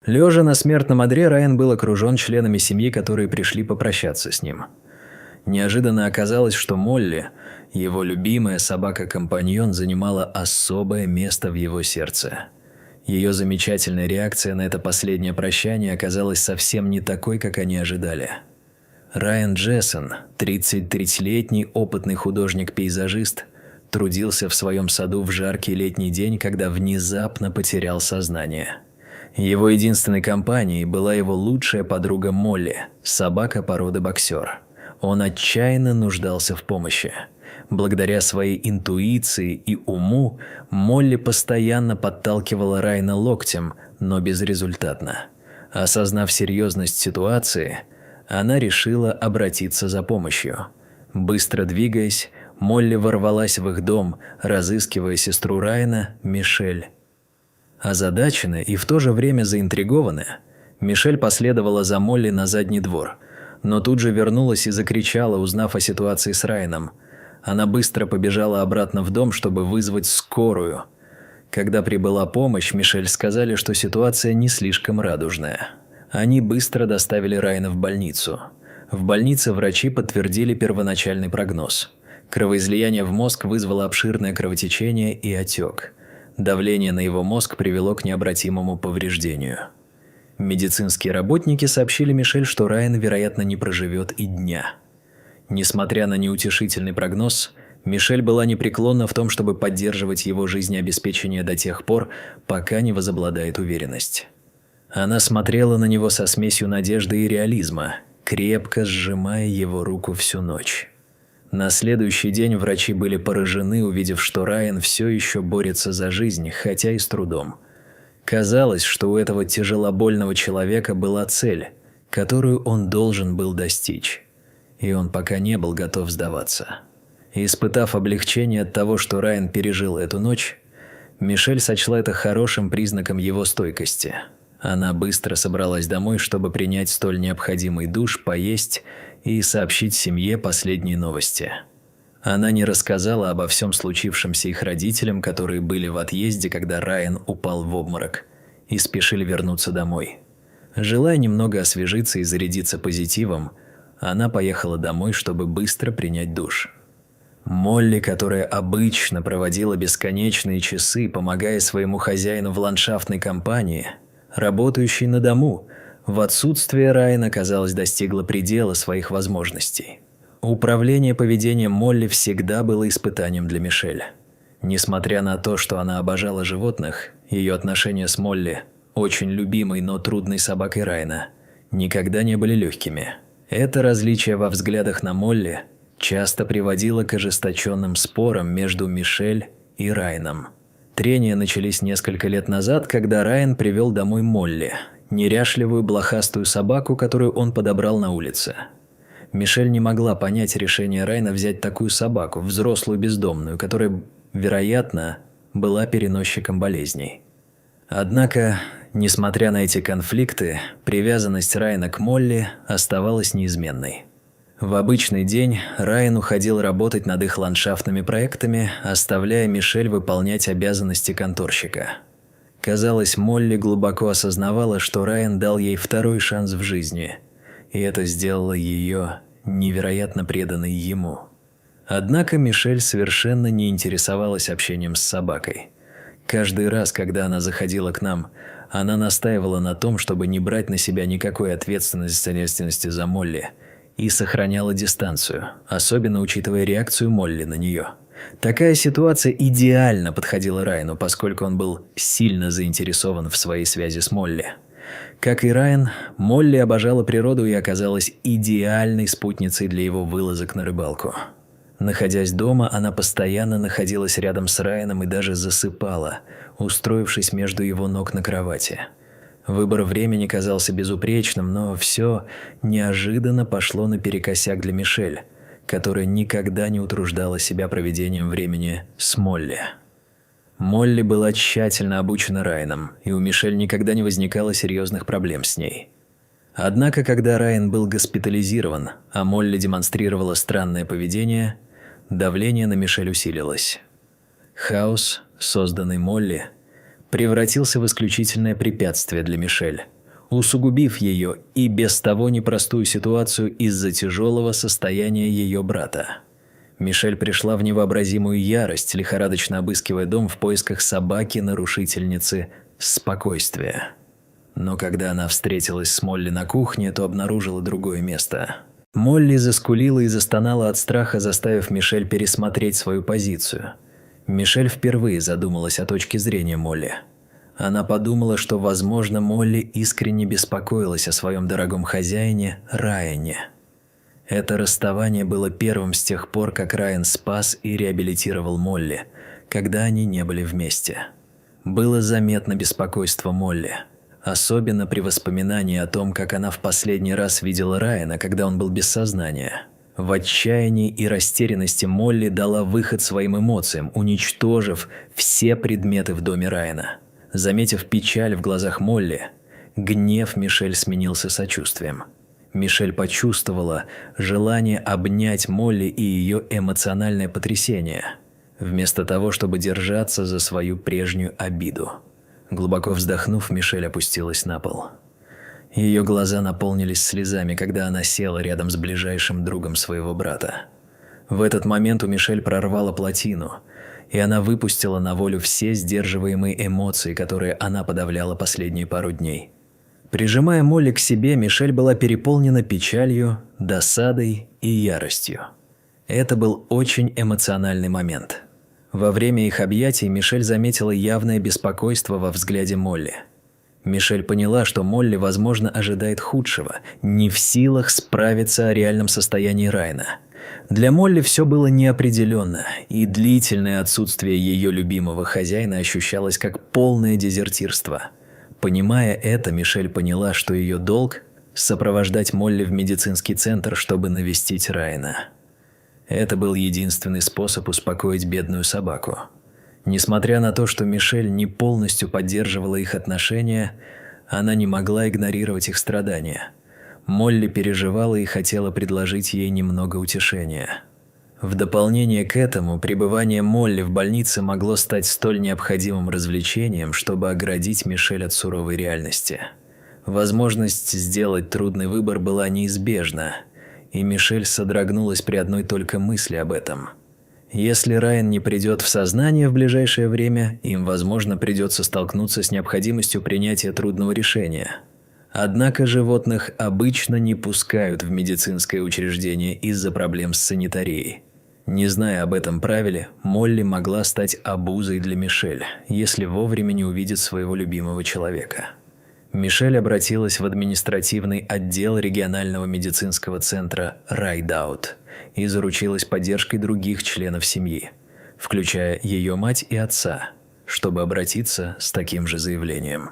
Лежа на смертном одре, Райан был окружен членами семьи, которые пришли попрощаться с ним. Неожиданно оказалось, что Молли, его любимая собака-компаньон, занимала особое место в его сердце. Ее замечательная реакция на это последнее прощание оказалась совсем не такой, как они ожидали. Райан Джессон, 33-летний опытный художник-пейзажист, трудился в своем саду в жаркий летний день, когда внезапно потерял сознание. Его единственной компанией была его лучшая подруга Молли, собака породы боксер. Он отчаянно нуждался в помощи. Благодаря своей интуиции и уму Молли постоянно подталкивала Райана локтем, но безрезультатно. Осознав серьезность ситуации, она решила обратиться за помощью. Быстро двигаясь, Молли ворвалась в их дом, разыскивая сестру Райана, Мишель. Озадаченная и в то же время заинтригованная, Мишель последовала за Молли на задний двор, но тут же вернулась и закричала, узнав о ситуации с Райаном. Она быстро побежала обратно в дом, чтобы вызвать скорую. Когда прибыла помощь, Мишель сказали, что ситуация не слишком радужная. Они быстро доставили Райана в больницу. В больнице врачи подтвердили первоначальный прогноз. Кровоизлияние в мозг вызвало обширное кровотечение и отек. Давление на его мозг привело к необратимому повреждению. Медицинские работники сообщили Мишель, что Райан, вероятно, не проживет и дня. Несмотря на неутешительный прогноз, Мишель была непреклонна в том, чтобы поддерживать его жизнеобеспечение до тех пор, пока не возобладает уверенность. Она смотрела на него со смесью надежды и реализма, крепко сжимая его руку всю ночь. На следующий день врачи были поражены, увидев, что Райан все еще борется за жизнь, хотя и с трудом. Казалось, что у этого тяжелобольного человека была цель, которую он должен был достичь. И он пока не был готов сдаваться. Испытав облегчение от того, что Райан пережил эту ночь, Мишель сочла это хорошим признаком его стойкости. Она быстро собралась домой, чтобы принять столь необходимый душ, поесть и сообщить семье последние новости. Она не рассказала обо всем случившемся их родителям, которые были в отъезде, когда Райан упал в обморок, и спешили вернуться домой. Желая немного освежиться и зарядиться позитивом, она поехала домой, чтобы быстро принять душ. Молли, которая обычно проводила бесконечные часы, помогая своему хозяину в ландшафтной компании, работающей на дому, в отсутствие Райана, казалось, достигла предела своих возможностей. Управление поведением Молли всегда было испытанием для Мишель. Несмотря на то, что она обожала животных, ее отношения с Молли, очень любимой, но трудной собакой Райана, никогда не были легкими. Это различие во взглядах на Молли часто приводило к ожесточенным спорам между Мишель и Райаном. Трения начались несколько лет назад, когда Райан привел домой Молли, неряшливую блохастую собаку, которую он подобрал на улице. Мишель не могла понять решение Райана взять такую собаку, взрослую бездомную, которая, вероятно, была переносчиком болезней. Однако, несмотря на эти конфликты, привязанность Райана к Молли оставалась неизменной. В обычный день Райан уходил работать над их ландшафтными проектами, оставляя Мишель выполнять обязанности конторщика. Казалось, Молли глубоко осознавала, что Райан дал ей второй шанс в жизни, и это сделало ее невероятно преданной ему. Однако Мишель совершенно не интересовалась общением с собакой. Каждый раз, когда она заходила к нам, она настаивала на том, чтобы не брать на себя никакой ответственности за Молли, и сохраняла дистанцию, особенно учитывая реакцию Молли на нее. Такая ситуация идеально подходила Райану, поскольку он был сильно заинтересован в своей связи с Молли. Как и Райан, Молли обожала природу и оказалась идеальной спутницей для его вылазок на рыбалку. Находясь дома, она постоянно находилась рядом с Райаном и даже засыпала, устроившись между его ног на кровати. Выбор времени казался безупречным, но все неожиданно пошло наперекосяк для Мишель, которая никогда не утруждала себя проведением времени с Молли. Молли была тщательно обучена Райаном, и у Мишель никогда не возникало серьезных проблем с ней. Однако, когда Райан был госпитализирован, а Молли демонстрировала странное поведение, давление на Мишель усилилось. Хаос, созданный Молли, превратился в исключительное препятствие для Мишель, усугубив ее и без того непростую ситуацию из-за тяжелого состояния ее брата. Мишель пришла в невообразимую ярость, лихорадочно обыскивая дом в поисках собаки-нарушительницы спокойствия. Но когда она встретилась с Молли на кухне, то обнаружила другое место. Молли заскулила и застонала от страха, заставив Мишель пересмотреть свою позицию. Мишель впервые задумалась о точке зрения Молли. Она подумала, что, возможно, Молли искренне беспокоилась о своем дорогом хозяине Райане. Это расставание было первым с тех пор, как Райан спас и реабилитировал Молли, когда они не были вместе. Было заметно беспокойство Молли, особенно при воспоминании о том, как она в последний раз видела Райана, когда он был без сознания. В отчаянии и растерянности Молли дала выход своим эмоциям, уничтожив все предметы в доме Райана. Заметив печаль в глазах Молли, гнев Мишель сменился сочувствием. Мишель почувствовала желание обнять Молли и ее эмоциональное потрясение, вместо того, чтобы держаться за свою прежнюю обиду. Глубоко вздохнув, Мишель опустилась на пол. Ее глаза наполнились слезами, когда она села рядом с ближайшим другом своего брата. В этот момент у Мишель прорвало плотину, и она выпустила на волю все сдерживаемые эмоции, которые она подавляла последние пару дней. Прижимая Молли к себе, Мишель была переполнена печалью, досадой и яростью. Это был очень эмоциональный момент. Во время их объятий Мишель заметила явное беспокойство во взгляде Молли. Мишель поняла, что Молли, возможно, ожидает худшего, не в силах справиться о реальном состоянии Райана. Для Молли все было неопределенно, и длительное отсутствие ее любимого хозяина ощущалось как полное дезертирство. Понимая это, Мишель поняла, что ее долг – сопровождать Молли в медицинский центр, чтобы навестить Райана. Это был единственный способ успокоить бедную собаку. Несмотря на то, что Мишель не полностью поддерживала их отношения, она не могла игнорировать их страдания. Молли переживала и хотела предложить ей немного утешения. В дополнение к этому, пребывание Молли в больнице могло стать столь необходимым развлечением, чтобы оградить Мишель от суровой реальности. Возможность сделать трудный выбор была неизбежна, и Мишель содрогнулась при одной только мысли об этом. Если Райан не придет в сознание в ближайшее время, им, возможно, придется столкнуться с необходимостью принятия трудного решения. Однако животных обычно не пускают в медицинское учреждение из-за проблем с санитарией. Не зная об этом правиле, Молли могла стать обузой для Мишель, если вовремя не увидит своего любимого человека. Мишель обратилась в административный отдел регионального медицинского центра Райдаут и заручилась поддержкой других членов семьи, включая ее мать и отца, чтобы обратиться с таким же заявлением.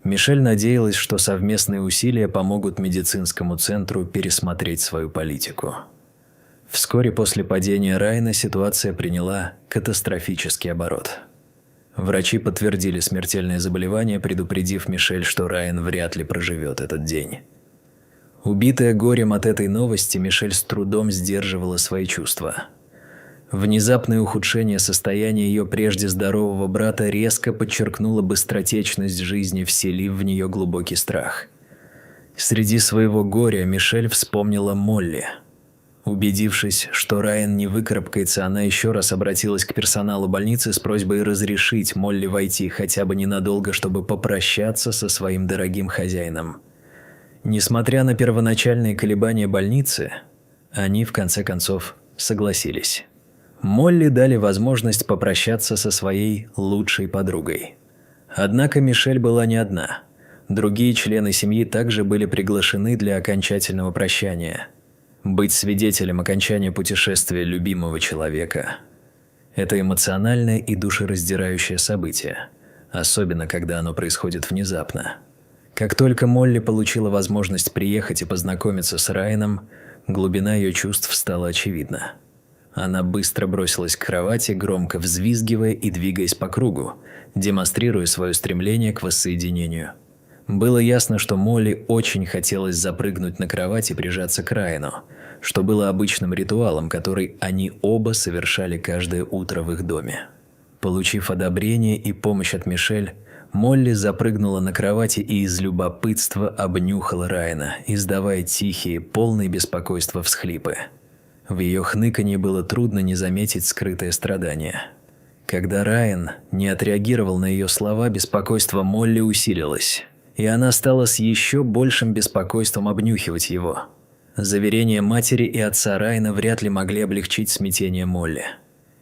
Мишель надеялась, что совместные усилия помогут медицинскому центру пересмотреть свою политику. Вскоре после падения Райана ситуация приняла катастрофический оборот. Врачи подтвердили смертельное заболевание, предупредив Мишель, что Райан вряд ли проживет этот день. Убитая горем от этой новости, Мишель с трудом сдерживала свои чувства. Внезапное ухудшение состояния ее прежде здорового брата резко подчеркнуло быстротечность жизни, вселив в нее глубокий страх. Среди своего горя Мишель вспомнила Молли. Убедившись, что Райан не выкарабкается, она еще раз обратилась к персоналу больницы с просьбой разрешить Молли войти хотя бы ненадолго, чтобы попрощаться со своим дорогим хозяином. Несмотря на первоначальные колебания больницы, они в конце концов согласились. Молли дали возможность попрощаться со своей лучшей подругой. Однако Мишель была не одна. Другие члены семьи также были приглашены для окончательного прощания. Быть свидетелем окончания путешествия любимого человека – это эмоциональное и душераздирающее событие, особенно когда оно происходит внезапно. Как только Молли получила возможность приехать и познакомиться с Райаном, глубина ее чувств стала очевидна. Она быстро бросилась к кровати, громко взвизгивая и двигаясь по кругу, демонстрируя свое стремление к воссоединению. Было ясно, что Молли очень хотелось запрыгнуть на кровать и прижаться к Райану, что было обычным ритуалом, который они оба совершали каждое утро в их доме. Получив одобрение и помощь от Мишель, Молли запрыгнула на кровати и из любопытства обнюхала Райана, издавая тихие, полные беспокойства всхлипы. В ее хныканье было трудно не заметить скрытое страдание. Когда Райан не отреагировал на ее слова, беспокойство Молли усилилось, и она стала с еще большим беспокойством обнюхивать его. Заверения матери и отца Райана вряд ли могли облегчить смятение Молли.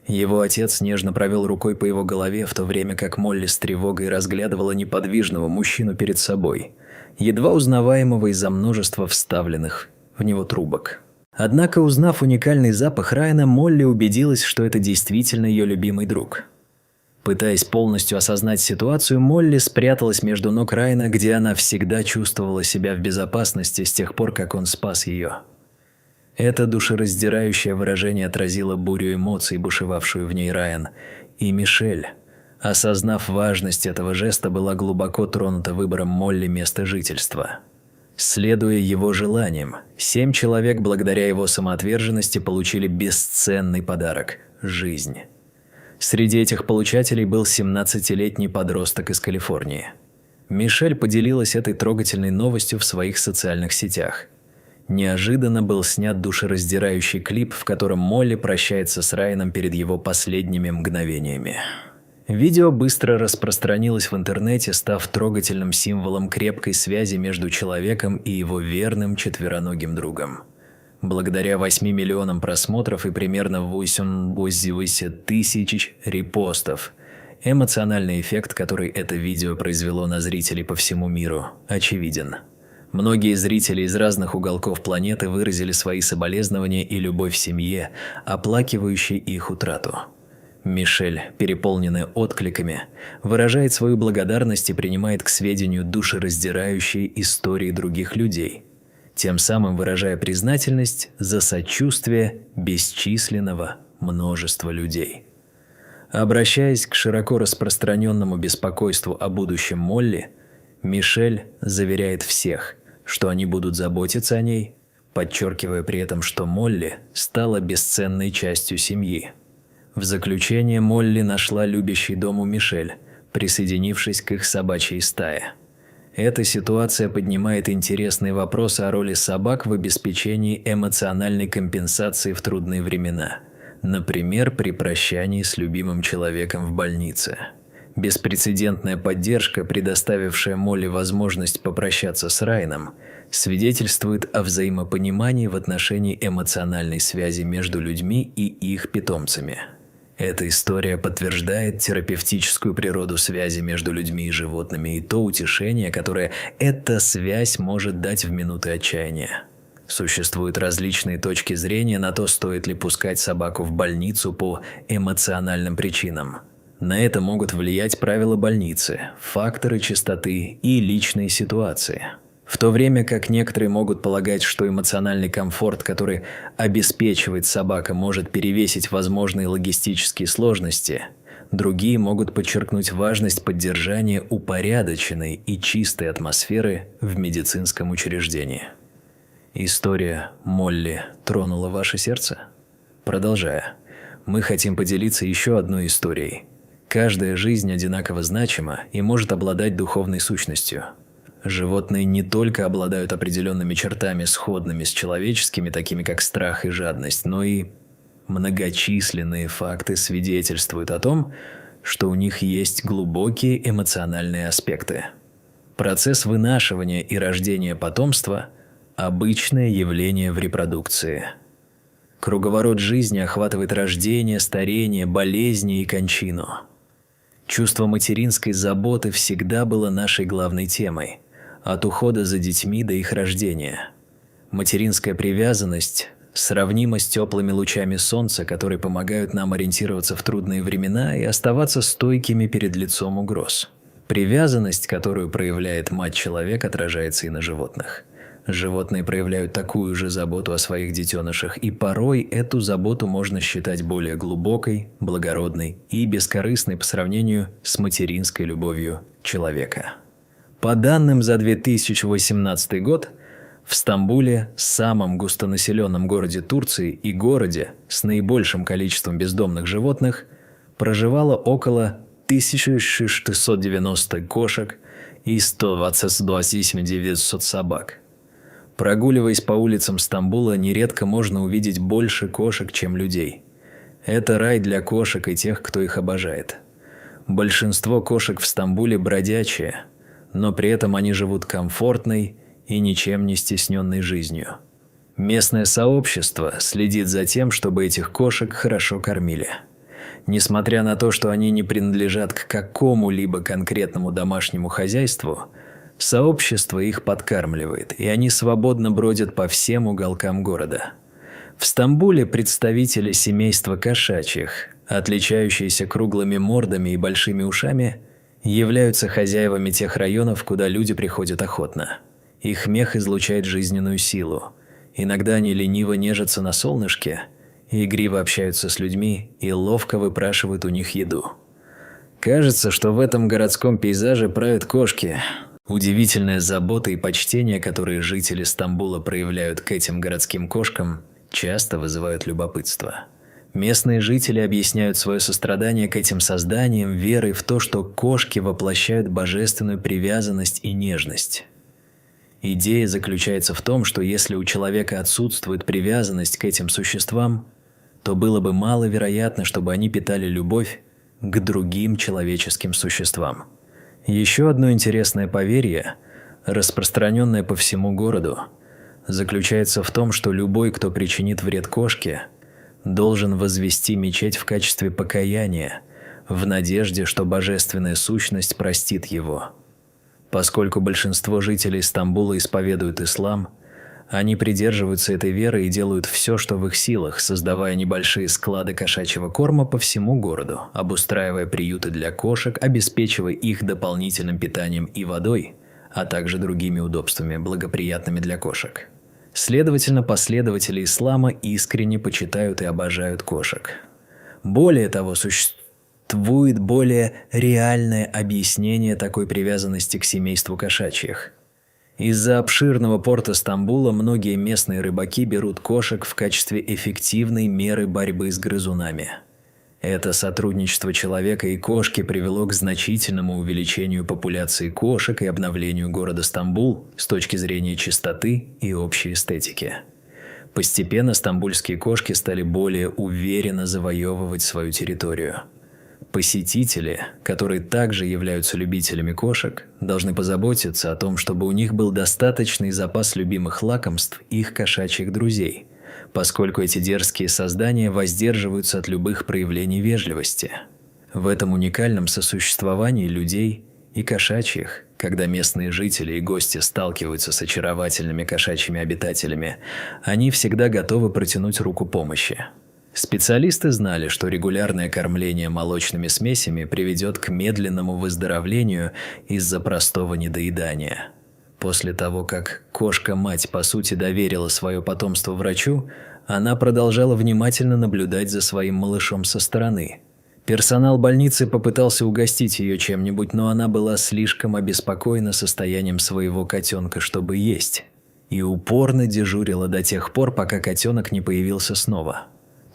Его отец нежно провел рукой по его голове, в то время как Молли с тревогой разглядывала неподвижного мужчину перед собой, едва узнаваемого из-за множества вставленных в него трубок. Однако, узнав уникальный запах Райана, Молли убедилась, что это действительно ее любимый друг. Пытаясь полностью осознать ситуацию, Молли спряталась между ног Райана, где она всегда чувствовала себя в безопасности с тех пор, как он спас ее. Это душераздирающее выражение отразило бурю эмоций, бушевавшую в ней Райан, и Мишель, осознав важность этого жеста, была глубоко тронута выбором Молли места жительства. Следуя его желаниям, 7 человек благодаря его самоотверженности получили бесценный подарок – жизнь. Среди этих получателей был 17-летний подросток из Калифорнии. Мишель поделилась этой трогательной новостью в своих социальных сетях. Неожиданно был снят душераздирающий клип, в котором Молли прощается с Райаном перед его последними мгновениями. Видео быстро распространилось в интернете, став трогательным символом крепкой связи между человеком и его верным четвероногим другом. Благодаря 8 миллионам просмотров и примерно 80 тысяч репостов, эмоциональный эффект, который это видео произвело на зрителей по всему миру, очевиден. Многие зрители из разных уголков планеты выразили свои соболезнования и любовь семье, оплакивающей их утрату. Мишель, переполненная откликами, выражает свою благодарность и принимает к сведению душераздирающие истории других людей, тем самым выражая признательность за сочувствие бесчисленного множества людей. Обращаясь к широко распространенному беспокойству о будущем Молли, Мишель заверяет всех, что они будут заботиться о ней, подчеркивая при этом, что Молли стала бесценной частью семьи. В заключение Молли нашла любящий дом у Мишель, присоединившись к их собачьей стае. Эта ситуация поднимает интересные вопросы о роли собак в обеспечении эмоциональной компенсации в трудные времена, например, при прощании с любимым человеком в больнице. Беспрецедентная поддержка, предоставившая Молли возможность попрощаться с Райаном, свидетельствует о взаимопонимании в отношении эмоциональной связи между людьми и их питомцами. Эта история подтверждает терапевтическую природу связи между людьми и животными и то утешение, которое эта связь может дать в минуты отчаяния. Существуют различные точки зрения на то, стоит ли пускать собаку в больницу по эмоциональным причинам. На это могут влиять правила больницы, факторы чистоты и личные ситуации. В то время как некоторые могут полагать, что эмоциональный комфорт, который обеспечивает собака, может перевесить возможные логистические сложности, другие могут подчеркнуть важность поддержания упорядоченной и чистой атмосферы в медицинском учреждении. История Молли тронула ваше сердце? Продолжая, мы хотим поделиться еще одной историей. Каждая жизнь одинаково значима и может обладать духовной сущностью. Животные не только обладают определенными чертами, сходными с человеческими, такими как страх и жадность, но и многочисленные факты свидетельствуют о том, что у них есть глубокие эмоциональные аспекты. Процесс вынашивания и рождения потомства – обычное явление в репродукции. Круговорот жизни охватывает рождение, старение, болезни и кончину. Чувство материнской заботы всегда было нашей главной темой, от ухода за детьми до их рождения. Материнская привязанность сравнима с теплыми лучами солнца, которые помогают нам ориентироваться в трудные времена и оставаться стойкими перед лицом угроз. Привязанность, которую проявляет мать-человек, отражается и на животных. Животные проявляют такую же заботу о своих детенышах, и порой эту заботу можно считать более глубокой, благородной и бескорыстной по сравнению с материнской любовью человека. По данным за 2018 год, в Стамбуле, самом густонаселенном городе Турции и городе с наибольшим количеством бездомных животных, проживало около 1690 кошек и 128 900 собак. Прогуливаясь по улицам Стамбула, нередко можно увидеть больше кошек, чем людей. Это рай для кошек и тех, кто их обожает. Большинство кошек в Стамбуле бродячие, но при этом они живут комфортной и ничем не стесненной жизнью. Местное сообщество следит за тем, чтобы этих кошек хорошо кормили. Несмотря на то, что они не принадлежат к какому-либо конкретному домашнему хозяйству, сообщество их подкармливает, и они свободно бродят по всем уголкам города. В Стамбуле представители семейства кошачьих, отличающиеся круглыми мордами и большими ушами, являются хозяевами тех районов, куда люди приходят охотно. Их мех излучает жизненную силу. Иногда они лениво нежатся на солнышке, игриво общаются с людьми и ловко выпрашивают у них еду. Кажется, что в этом городском пейзаже правят кошки. Удивительная забота и почтение, которые жители Стамбула проявляют к этим городским кошкам, часто вызывают любопытство. Местные жители объясняют свое сострадание к этим созданиям верой в то, что кошки воплощают божественную привязанность и нежность. Идея заключается в том, что если у человека отсутствует привязанность к этим существам, то было бы маловероятно, чтобы они питали любовь к другим человеческим существам. Еще одно интересное поверье, распространенное по всему городу, заключается в том, что любой, кто причинит вред кошке, должен возвести мечеть в качестве покаяния, в надежде, что божественная сущность простит его. Поскольку большинство жителей Стамбула исповедуют ислам, они придерживаются этой веры и делают все, что в их силах, создавая небольшие склады кошачьего корма по всему городу, обустраивая приюты для кошек, обеспечивая их дополнительным питанием и водой, а также другими удобствами, благоприятными для кошек. Следовательно, последователи ислама искренне почитают и обожают кошек. Более того, существует более реальное объяснение такой привязанности к семейству кошачьих. Из-за обширного порта Стамбула многие местные рыбаки берут кошек в качестве эффективной меры борьбы с грызунами. Это сотрудничество человека и кошки привело к значительному увеличению популяции кошек и обновлению города Стамбул с точки зрения чистоты и общей эстетики. Постепенно стамбульские кошки стали более уверенно завоевывать свою территорию. Посетители, которые также являются любителями кошек, должны позаботиться о том, чтобы у них был достаточный запас любимых лакомств их кошачьих друзей, поскольку эти дерзкие создания воздерживаются от любых проявлений вежливости. В этом уникальном сосуществовании людей и кошачьих, когда местные жители и гости сталкиваются с очаровательными кошачьими обитателями, они всегда готовы протянуть руку помощи. Специалисты знали, что регулярное кормление молочными смесями приведет к медленному выздоровлению из-за простого недоедания. После того, как кошка-мать по сути доверила свое потомство врачу, она продолжала внимательно наблюдать за своим малышом со стороны. Персонал больницы попытался угостить ее чем-нибудь, но она была слишком обеспокоена состоянием своего котенка, чтобы есть, и упорно дежурила до тех пор, пока котенок не появился снова.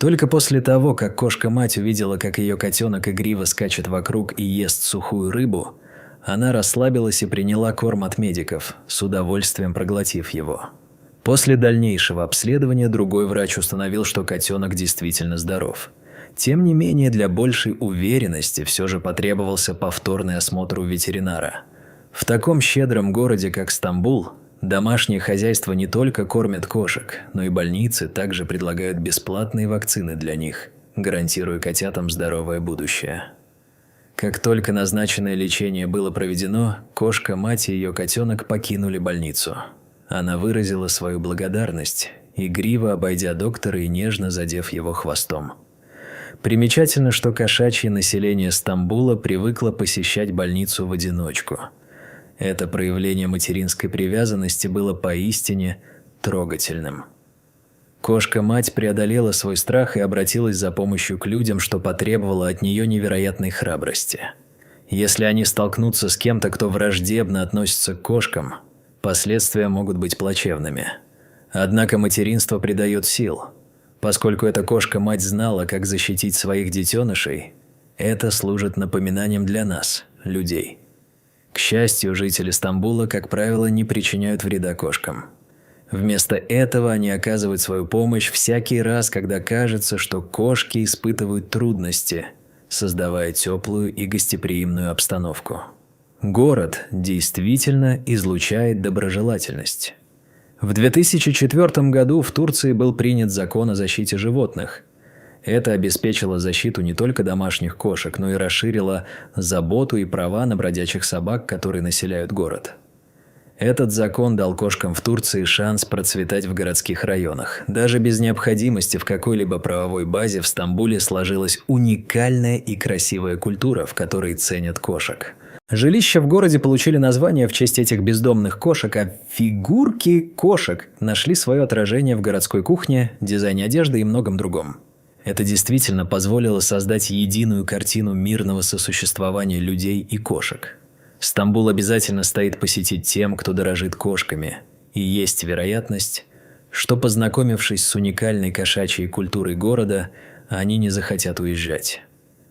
Только после того, как кошка-мать увидела, как ее котенок игриво скачет вокруг и ест сухую рыбу, она расслабилась и приняла корм от медиков, с удовольствием проглотив его. После дальнейшего обследования другой врач установил, что котенок действительно здоров. Тем не менее, для большей уверенности все же потребовался повторный осмотр у ветеринара. В таком щедром городе, как Стамбул, домашние хозяйства не только кормят кошек, но и больницы также предлагают бесплатные вакцины для них, гарантируя котятам здоровое будущее. Как только назначенное лечение было проведено, кошка-мать и ее котенок покинули больницу. Она выразила свою благодарность, игриво обойдя доктора и нежно задев его хвостом. Примечательно, что кошачье население Стамбула привыкло посещать больницу в одиночку. Это проявление материнской привязанности было поистине трогательным. Кошка-мать преодолела свой страх и обратилась за помощью к людям, что потребовало от нее невероятной храбрости. Если они столкнутся с кем-то, кто враждебно относится к кошкам, последствия могут быть плачевными. Однако материнство придает сил. Поскольку эта кошка-мать знала, как защитить своих детенышей, Это служит напоминанием для нас, людей. К счастью, жители Стамбула, как правило, не причиняют вреда кошкам. Вместо этого они оказывают свою помощь всякий раз, когда кажется, что кошки испытывают трудности, создавая теплую и гостеприимную обстановку. Город действительно излучает доброжелательность. В 2004 году в Турции был принят закон о защите животных. Это обеспечило защиту не только домашних кошек, но и расширило заботу и права на бродячих собак, которые населяют город. Этот закон дал кошкам в Турции шанс процветать в городских районах. Даже без необходимости в какой-либо правовой базе в Стамбуле сложилась уникальная и красивая культура, в которой ценят кошек. Жилища в городе получили название в честь этих бездомных кошек, а фигурки кошек нашли свое отражение в городской кухне, дизайне одежды и многом другом. Это действительно позволило создать единую картину мирного сосуществования людей и кошек. Стамбул обязательно стоит посетить тем, кто дорожит кошками, и есть вероятность, что, познакомившись с уникальной кошачьей культурой города, они не захотят уезжать.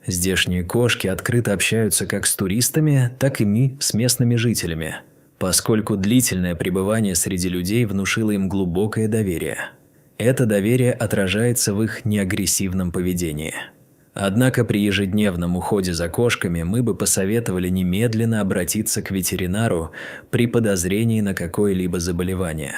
Здешние кошки открыто общаются как с туристами, так и с местными жителями, поскольку длительное пребывание среди людей внушило им глубокое доверие. Это доверие отражается в их неагрессивном поведении. Однако при ежедневном уходе за кошками мы бы посоветовали немедленно обратиться к ветеринару при подозрении на какое-либо заболевание.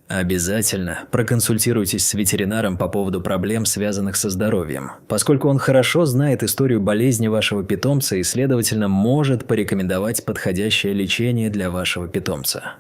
Обязательно проконсультируйтесь с ветеринаром по поводу проблем, связанных со здоровьем, поскольку он хорошо знает историю болезни вашего питомца и, следовательно, может порекомендовать подходящее лечение для вашего питомца.